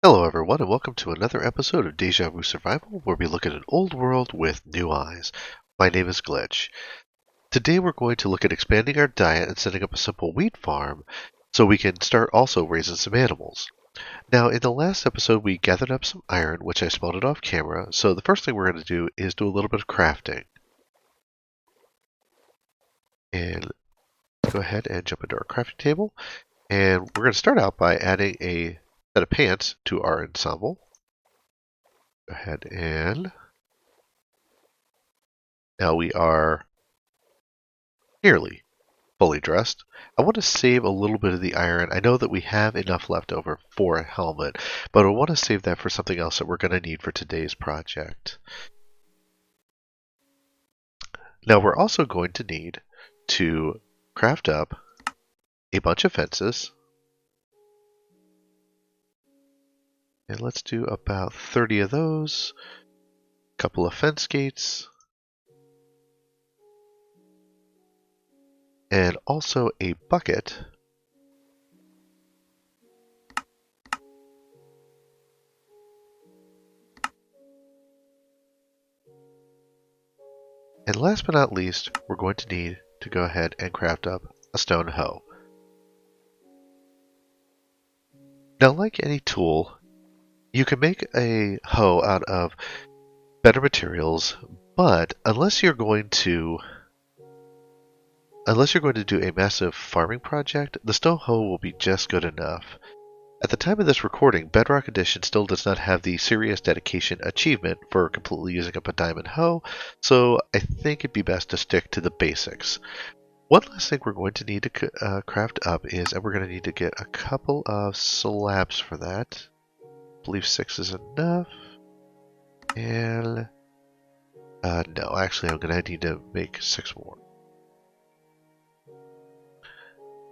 Hello everyone and welcome to another episode of Deja Vu Survival where we look at an old world with new eyes. My name is Glitch. Today we're going to look at expanding our diet and setting up a simple wheat farm so we can start also raising some animals. Now in the last episode we gathered up some iron which I smelted off camera, so the first thing we're going to do is do a little bit of crafting. And let's go ahead and jump into our crafting table, and we're going to start out by adding a set of pants to our ensemble. Go ahead and now we are nearly fully dressed. I want to save a little bit of the iron. I know that we have enough left over for a helmet, but I want to save that for something else that we're going to need for today's project. Now we're also going to need to craft up a bunch of fences. And let's do about 30 of those, a couple of fence gates, and also a bucket. And last but not least, we're going to need to go ahead and craft up a stone hoe. Now, like any tool, you can make a hoe out of better materials, but unless you're going to do a massive farming project, the stone hoe will be just good enough. At the time of this recording, Bedrock Edition still does not have the Serious Dedication achievement for completely using up a diamond hoe, so I think it'd be best to stick to the basics. One last thing we're going to need to craft up is, and we're going to need to get a couple of slabs for that. I believe 6 is enough. And no, actually I'm going to need to make 6 more.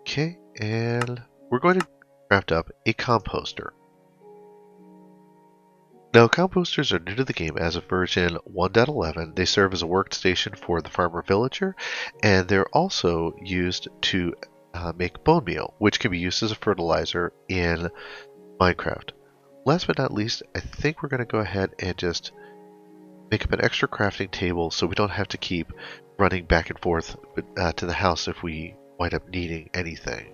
Okay, and we're going to craft up a composter. Now, composters are new to the game as of version 1.11. They serve as a workstation for the farmer villager, and they're also used to make bone meal, which can be used as a fertilizer in Minecraft. Last but not least, I think we're going to go ahead and just make up an extra crafting table so we don't have to keep running back and forth to the house if we wind up needing anything.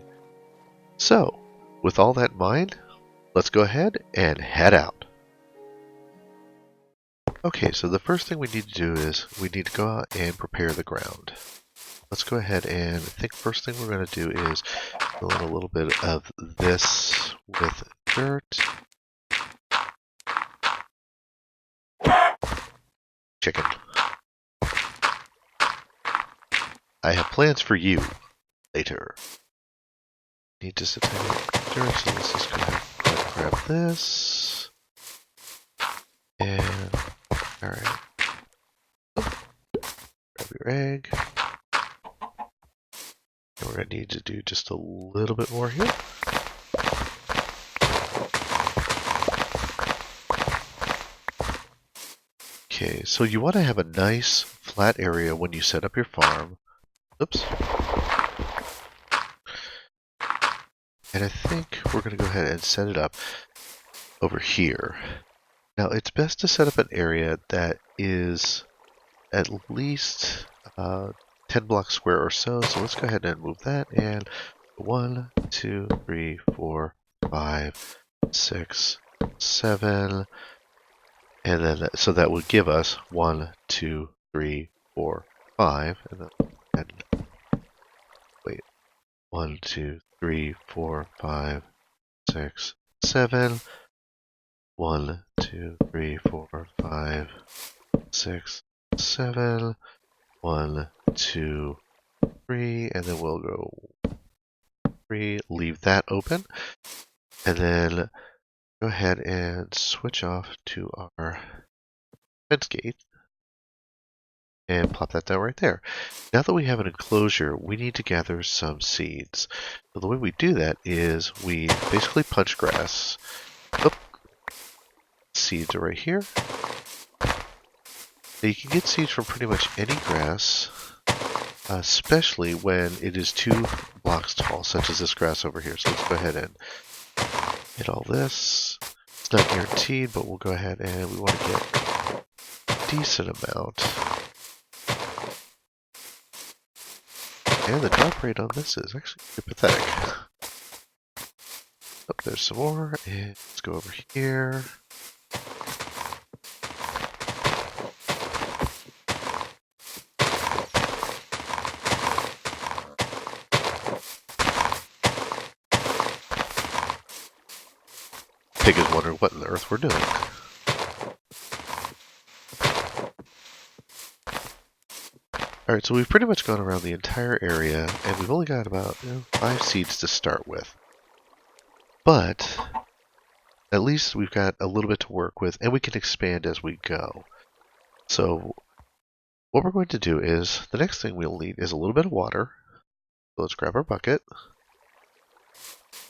So, with all that in mind, let's go ahead and head out. Okay, so the first thing we need to do is we need to go out and prepare the ground. Let's go ahead and I think first thing we're going to do is fill in a little bit of this with dirt. Chicken. I have plans for you later. Need just a tiny bit of dirt, so let's just go ahead and grab this. And, alright. Grab your egg. And we're going to need to do just a little bit more here. Okay, so you want to have a nice flat area when you set up your farm. Oops. And I think we're going to go ahead and set it up over here. Now, it's best to set up an area that is at least 10 blocks square or so. So let's go ahead and move that. And 1, 2, 3, 4, 5, 6, 7. And then, so that would give us 1, 2, 3, 4, 5. And wait. 1, 2, 3, 4, 5, 6, 7. 1, 2, 3, 4, 5, 6, 7. 1, 2, 3, and then we'll go 3. Leave that open, and then go ahead and switch off to our fence gate and plop that down right there. Now that we have an enclosure, we need to gather some seeds. So the way we do that is we basically punch grass. Seeds are right here. Now you can get seeds from pretty much any grass, especially when it is 2 blocks tall, such as this grass over here. So let's go ahead and hit all this. It's not guaranteed, but we'll go ahead and we want to get a decent amount. And the drop rate on this is actually pretty pathetic. Oh, there's some more. And let's go over here. Pig is wondering what on earth we're doing. Alright, so we've pretty much gone around the entire area, and we've only got about 5 seeds to start with. But at least we've got a little bit to work with, and we can expand as we go. So what we're going to do is, the next thing we'll need is a little bit of water. So let's grab our bucket.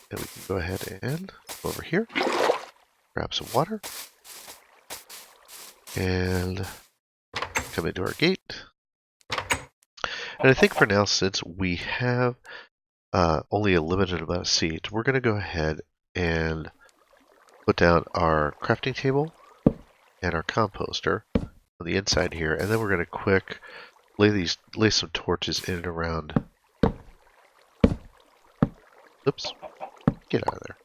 And we can go ahead and go over here. Grab some water. And come into our gate. And I think for now, since we have only a limited amount of seeds, we're going to go ahead and put down our crafting table and our composter on the inside here, and then we're going to lay some torches in and around. Oops, get out of there.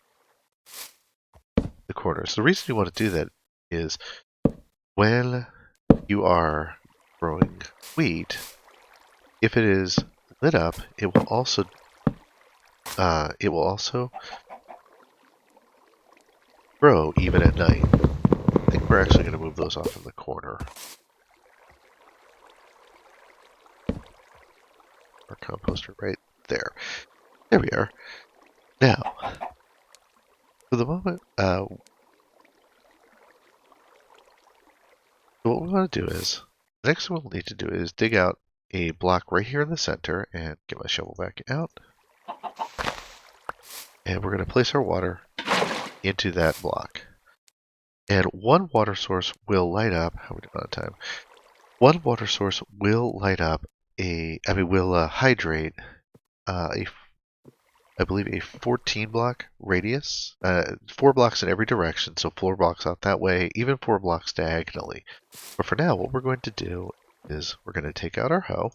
The corners. The reason you want to do that is when you are growing wheat, if it is lit up, it will also grow even at night. I think we're actually going to move those off in the corner. Our composter right there. There we are. Now, for the moment, what we want to do is, the next thing we'll need to do is dig out a block right here in the center and get my shovel back out. And we're going to place our water into that block. And one water source will light up, how are we doing on time? One water source will light up will hydrate I believe a 14 block radius, 4 blocks in every direction, so 4 blocks out that way, even 4 blocks diagonally. But for now, what we're going to do is we're going to take out our hoe,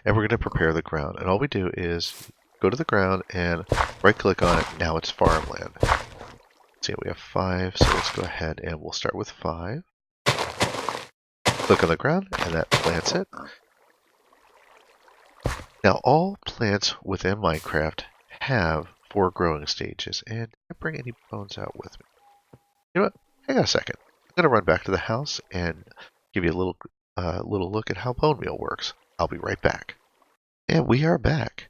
and we're going to prepare the ground. And all we do is go to the ground and right click on it. Now it's farmland. See, we have 5, so let's go ahead and we'll start with 5. Click on the ground, and that plants it. Now, all plants within Minecraft have 4 growing stages, and I didn't bring any bones out with me. You know what? Hang on a second. I'm going to run back to the house and give you a little look at how bone meal works. I'll be right back. And we are back.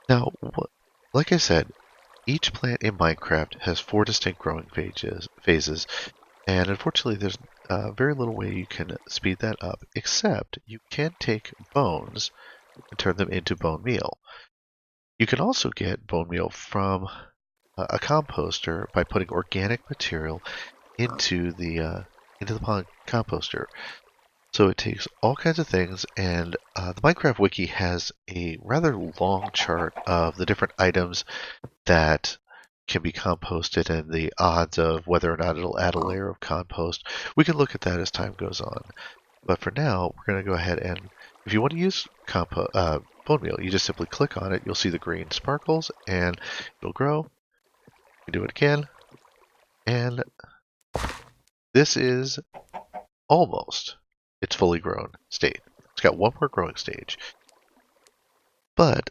Now, like I said, each plant in Minecraft has 4 distinct growing phases, and unfortunately there's very little way you can speed that up, except you can take bones and turn them into bone meal. You can also get bone meal from a composter by putting organic material into the composter. So it takes all kinds of things, and the Minecraft Wiki has a rather long chart of the different items that can be composted and the odds of whether or not it'll add a layer of compost. We can look at that as time goes on. But for now, we're going to go ahead and, if you want to use bone meal, you just simply click on it. You'll see the green sparkles, and it'll grow. You do it again, and this is almost its fully grown state. It's got one more growing stage. But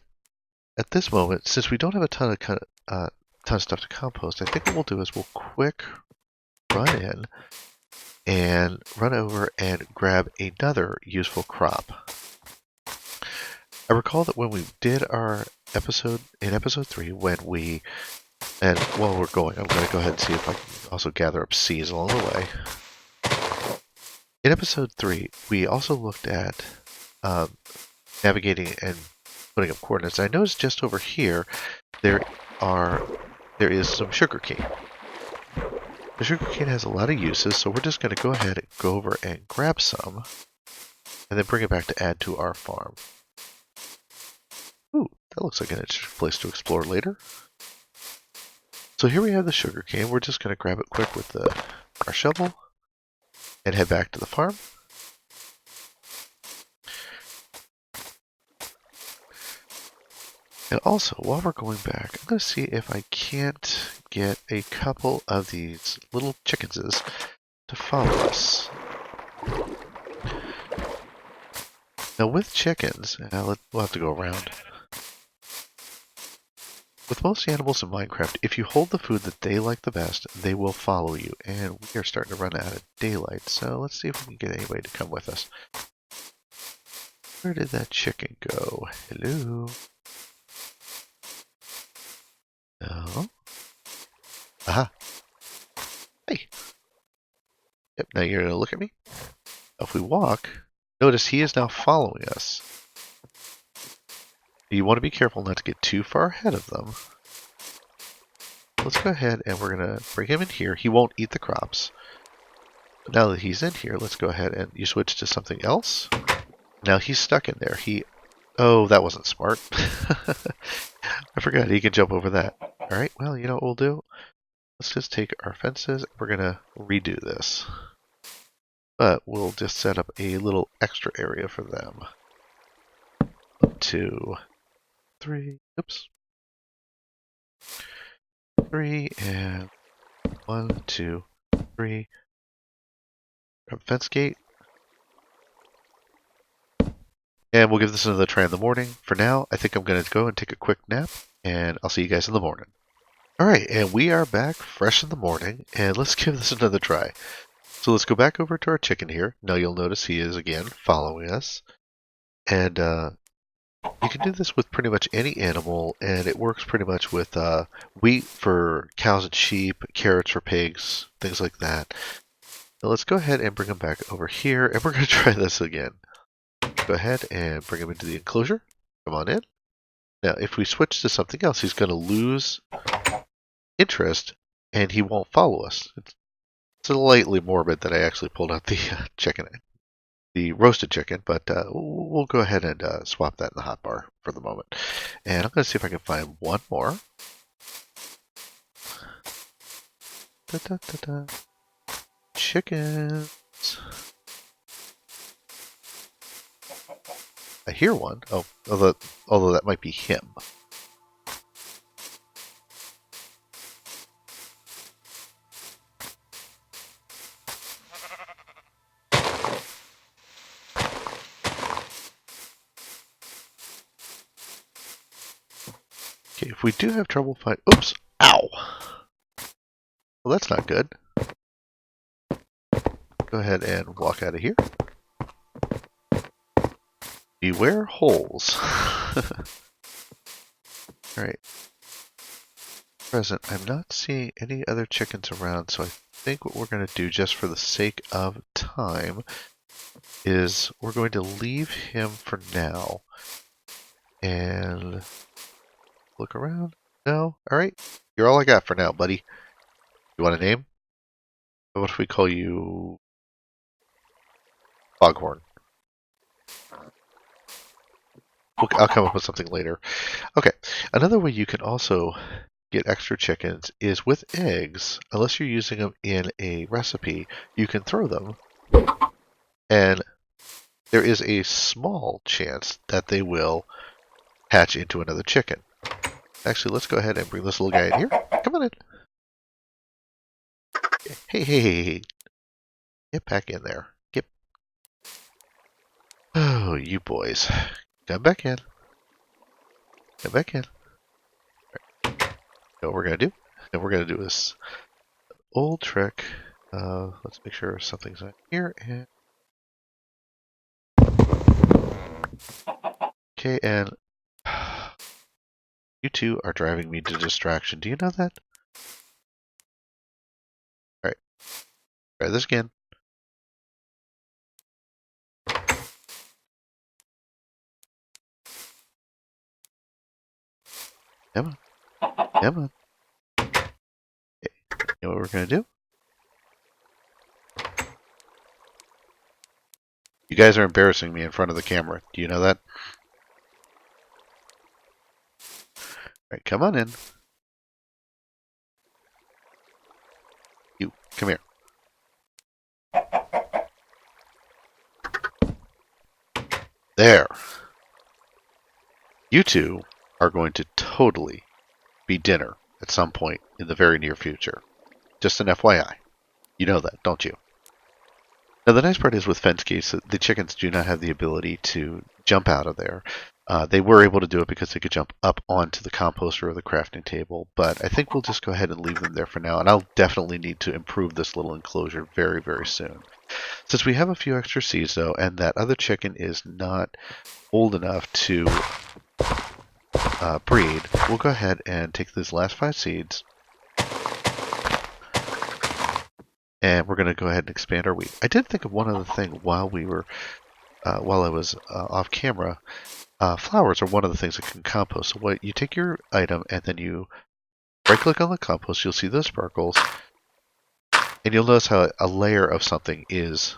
at this moment, since we don't have a ton of stuff to compost, I think what we'll do is we'll quick run in and run over and grab another useful crop. I recall that when we did our episode, in episode 3, and while we're going, I'm going to go ahead and see if I can also gather up seeds along the way. In episode 3, we also looked at navigating and putting up coordinates. I noticed just over here, there is some sugarcane. The sugarcane has a lot of uses, so we're just going to go ahead and go over and grab some, and then bring it back to add to our farm. Ooh, that looks like an interesting place to explore later. So here we have the sugarcane. We're just going to grab it quick with our shovel and head back to the farm. And also, while we're going back, I'm going to see if I can't get a couple of these little chickenses to follow us. Now with chickens, we'll have to go around. With most animals in Minecraft, if you hold the food that they like the best, they will follow you. And we are starting to run out of daylight, so let's see if we can get anybody to come with us. Where did that chicken go? Hello? No? Aha! Hey! Yep, now you're going to look at me. If we walk, notice he is now following us. You want to be careful not to get too far ahead of them. Let's go ahead and we're going to bring him in here. He won't eat the crops. But now that he's in here, let's go ahead and you switch to something else. Now he's stuck in there. Oh, that wasn't smart. I forgot he can jump over that. Alright, well, you know what we'll do? Let's just take our fences. We're going to redo this. But we'll just set up a little extra area for them. 1, 2, 3. Oops. 3 and 1, 2, 3. Grab fence gate. And we'll give this another try in the morning. For now, I think I'm going to go and take a quick nap, and I'll see you guys in the morning. Alright, and we are back fresh in the morning, and let's give this another try. So let's go back over to our chicken here. Now you'll notice he is again following us. And you can do this with pretty much any animal, and it works pretty much with wheat for cows and sheep, carrots for pigs, things like that. Now let's go ahead and bring him back over here, and we're going to try this again. Go ahead and bring him into the enclosure. Come on in. Now, if we switch to something else, he's going to lose interest, and he won't follow us. It's slightly morbid that I actually pulled out the chicken, the roasted chicken, but we'll go ahead and swap that in the hotbar for the moment. And I'm going to see if I can find one more. Da, da, da, da. Chickens. I hear one. Oh, although that might be him. Okay, if we do have trouble finding... Oops! Ow! Well, that's not good. Go ahead and walk out of here. Beware holes. Alright. Present, I'm not seeing any other chickens around, so I think what we're going to do, just for the sake of time, is we're going to leave him for now. And look around. No? Alright. You're all I got for now, buddy. You want a name? What if we call you Foghorn? I'll come up with something later. Okay, another way you can also get extra chickens is with eggs. Unless you're using them in a recipe, you can throw them, and there is a small chance that they will hatch into another chicken. Actually, let's go ahead and bring this little guy in here. Come on in. Hey. Get back in there. Oh, you boys. Come back in. Come back in. Right. What we're going to do, and we're going to do this old trick. Let's make sure something's on here. And okay, and you two are driving me to distraction. Do you know that? Alright. Try this again. Come on. Come on. Okay. You know what we're going to do? You guys are embarrassing me in front of the camera. Do you know that? Alright, come on in. come here. There. You two are going to totally be dinner at some point in the very near future. Just an FYI. You know that, don't you? Now, the nice part is with fence gates, the chickens do not have the ability to jump out of there. They were able to do it because they could jump up onto the composter or the crafting table, but I think we'll just go ahead and leave them there for now, and I'll definitely need to improve this little enclosure very, very soon. Since we have a few extra seeds, though, and that other chicken is not old enough to breed, we'll go ahead and take these last 5 seeds, and we're going to go ahead and expand our wheat. I did think of one other thing while I was off camera. Flowers are one of the things that can compost. So what you take your item and then you right-click on the compost, you'll see those sparkles, and you'll notice how a layer of something is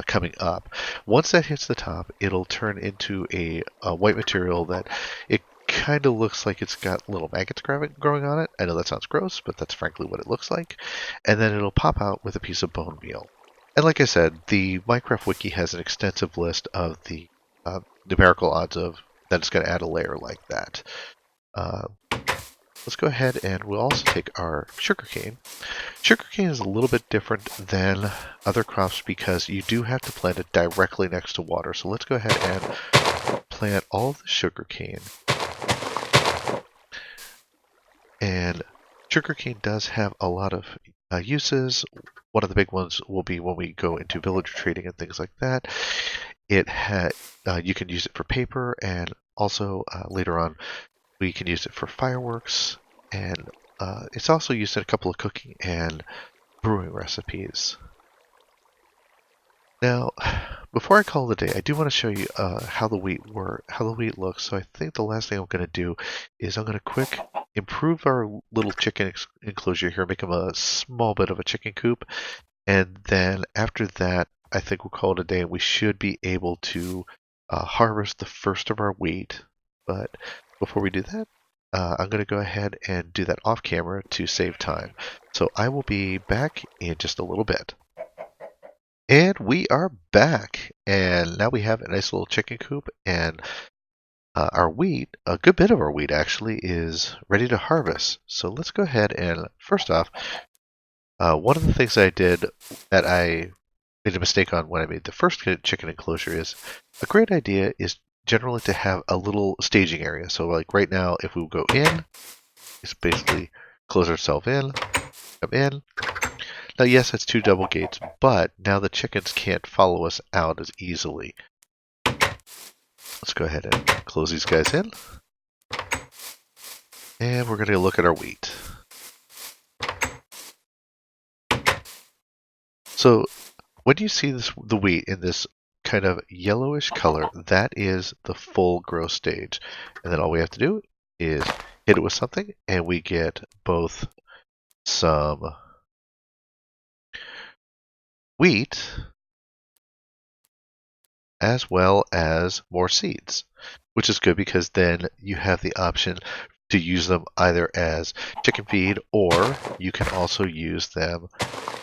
coming up. Once that hits the top, it'll turn into a white material that it kind of looks like it's got little maggots growing on it. I know that sounds gross, but that's frankly what it looks like. And then it'll pop out with a piece of bone meal. And like I said, the Minecraft Wiki has an extensive list of the numerical odds of that it's going to add a layer like that. Let's go ahead and we'll also take our sugarcane. Sugarcane is a little bit different than other crops because you do have to plant it directly next to water. So let's go ahead and plant all of the sugarcane. And sugarcane does have a lot of uses. One of the big ones will be when we go into villager trading and things like that. You can use it for paper, and also later on we can use it for fireworks, and it's also used in a couple of cooking and brewing recipes. Now, before I call it a day, I do want to show you how the wheat looks. So I think the last thing I'm going to do is I'm going to quick improve our little chicken enclosure here, make them a small bit of a chicken coop, and then after that, I think we'll call it a day, and we should be able to harvest the first of our wheat. But before we do that, I'm going to go ahead and do that off camera to save time. So I will be back in just a little bit. And we are back, and now we have a nice little chicken coop, and our wheat, a good bit of our wheat actually, is ready to harvest. So let's go ahead and, first off, one of the things I did that I made a mistake on when I made the first chicken enclosure is a great idea is generally to have a little staging area. So like right now, if we go in, it's basically close ourselves in, come in. Now yes, it's 2 double gates, but now the chickens can't follow us out as easily. Let's go ahead and close these guys in. And we're going to look at our wheat. So when you see the wheat in this kind of yellowish color, that is the full growth stage. And then all we have to do is hit it with something, and we get both some wheat as well as more seeds, which is good because then you have the option to use them either as chicken feed, or you can also use them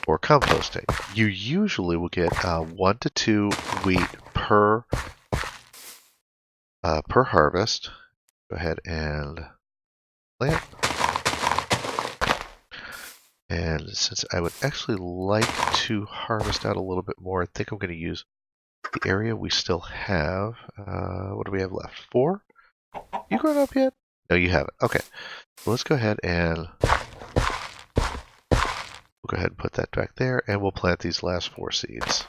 for composting. You usually will get 1 to 2 wheat per harvest. Go ahead and plant. And since I would actually like to harvest out a little bit more, I think I'm going to use the area we still have. What do we have left? 4? You grown up yet? No, you haven't. Okay. So let's go ahead and put that back there, and we'll plant these last 4 seeds.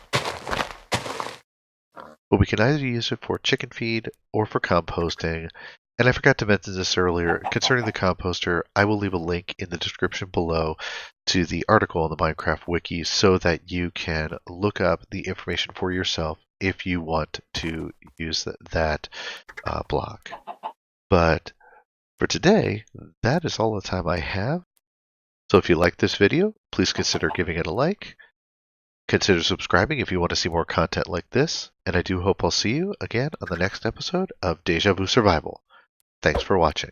But we can either use it for chicken feed or for composting. And I forgot to mention this earlier. Concerning the composter, I will leave a link in the description below to the article on the Minecraft Wiki so that you can look up the information for yourself if you want to use that block. But for today, that is all the time I have. So if you like this video, please consider giving it a like. Consider subscribing if you want to see more content like this. And I do hope I'll see you again on the next episode of Deja Vu Survival. Thanks for watching.